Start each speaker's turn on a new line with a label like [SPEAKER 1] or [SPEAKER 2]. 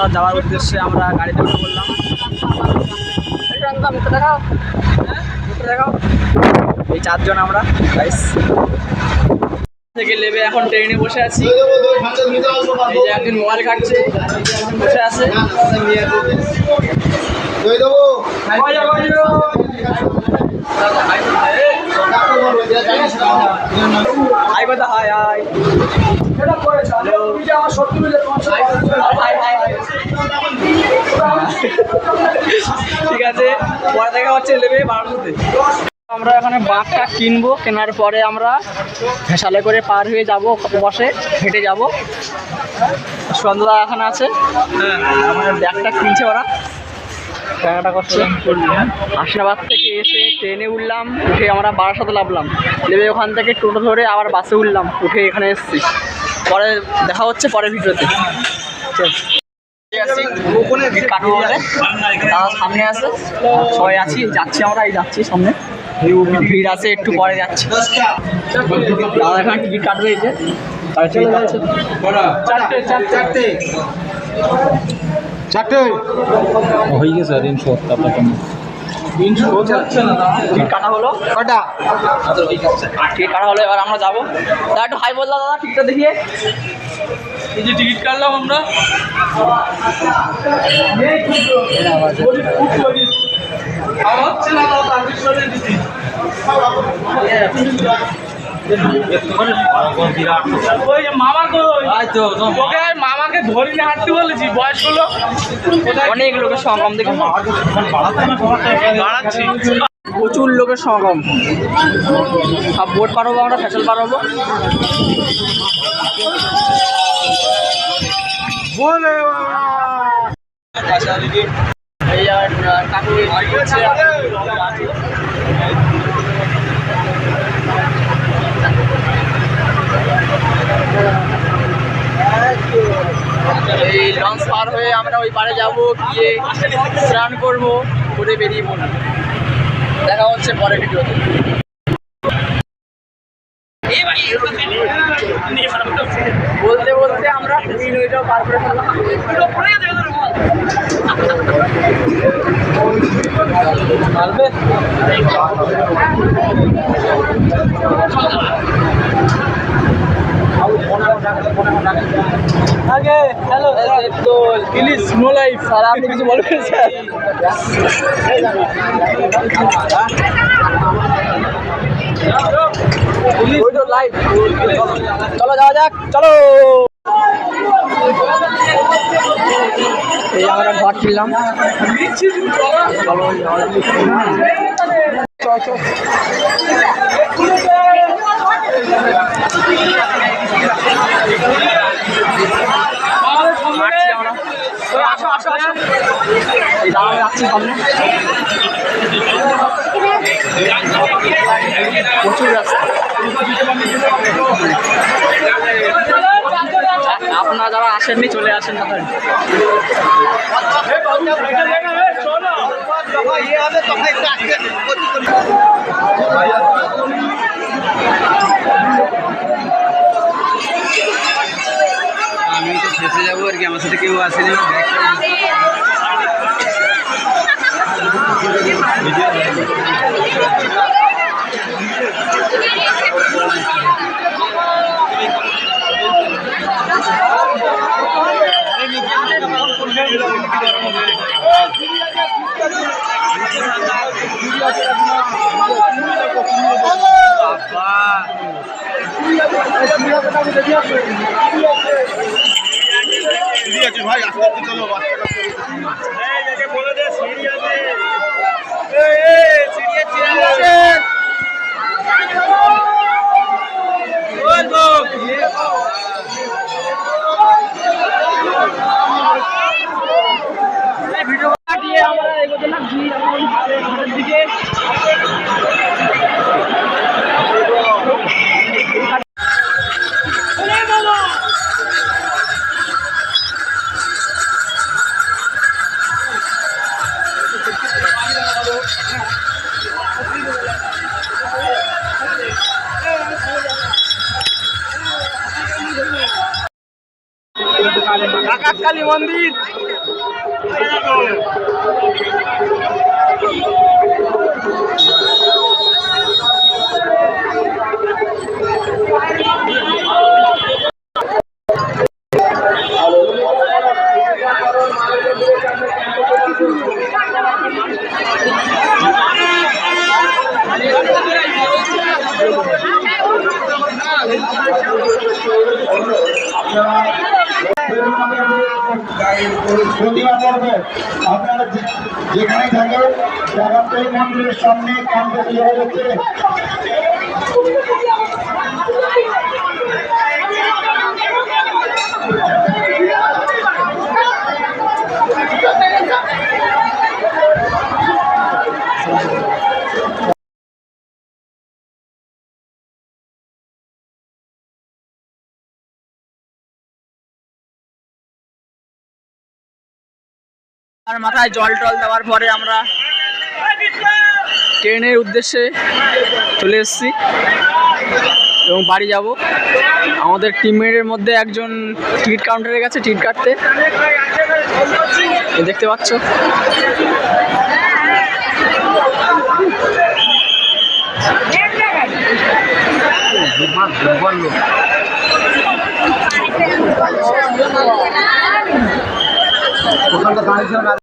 [SPEAKER 1] বারাসাত যাওয়ার উদ্দেশ্যে আমরা গাড়িতে উঠে পড়লাম। এই 4 জন আমরা গাইস থেকে নেমে এখন ট্রেনে বসে আছি। এই যে একজন মোবাইল ঘাটছে, বসে আছে। হাই কথা, হাই হাই। ঠিক আছে, পরে দেখা হচ্ছে নেবে বারাসাতে। আমরা এখানে বাঘটা কিনবো, কেনার পরে আমরা ভেসালে করে পার হয়ে যাব, বসে হেঁটে যাব। সন্ধ্যা এখানে আছে, আমাদের ব্যাগটা কিনছে ওরা, কেনাটা করছে। হাসনাবাদ থেকে এসে ট্রেনে উঠলাম, উঠে আমরা বারাসাতে নামলাম, নেমে ওখান থেকে টোটো ধরে আবার বাসে উঠলাম, উঠে এখানে এসেছি। পরে দেখা হচ্ছে পরের ভিডিওতে। সামনে আছে, সবাই আছি, যাচ্ছি আমরা, এই যাচ্ছি সামনে, ভিড় আছে, একটু পরে যাচ্ছি। দাদা এখানে টিকিট কাটবে, এই যে চারটে হয়ে গেছে। টিকিট কাটা হলো, টিকিট কাটা হলো, এবার আমরা যাবো। দাদা একটু হাই বললাম, দাদা টিকিটটা দেখিয়ে। এই যে টিকিট কাটলাম আমরা। মামাকে ধরিনি হাঁটতে বলেছি, বয়স হলো, অনেক লোকের সমাগম দেখে বাড়াচ্ছি, প্রচুর লোকের সমাগম। সব বোট পার হবো, আমরা ফ্যাশন পার হবো। এই লঞ্চ পার হয়ে আমরা ওই পারে যাব, গিয়ে স্নান করবো, করে বেরিয়ে পড়বো। দেখা হচ্ছে পরে ভিডিওতে। বলতে বলতে আমরা ওইটাও পার করে ফেললাম। আগে hello please, no life sir, আপনি কিছু বলবেন স্যার? চলো যাওয়া যাক, চলো। এই আমরা ঘর কিনলাম, যাচ্ছি সামনে, প্রচুর রাস্তা। আপনারা যারা আসেননি চলে আসেন তাড়াতাড়ি।
[SPEAKER 2] আমি তো ফেসে যাবো আর কি, আমার সাথে কেউ আসেনি। ভাই আসতে চলো, বলে দে সিঁড়ি আছে,
[SPEAKER 1] ভিডিও কাটিয়ে আমরা এগোলাম ঘাটের দিকে। কালী মন্দির।
[SPEAKER 3] প্রতিমা পর্ব আপনারা যেখানে থাকেন জগন্নাথ মন্দিরের সামনে ক্যাম্পে চলে যাচ্ছে।
[SPEAKER 1] আর মাথায় জল টল দেওয়ার পরে আমরা ট্রেনের উদ্দেশ্যে চলে এসেছি এবং বাড়ি যাব। আমাদের টিমমেটের মধ্যে একজন টিকিট কাউন্টারে গেছে টিকিট কাটতে, দেখতে পাচ্ছ।
[SPEAKER 3] ওখানটা দাঁড়িয়ে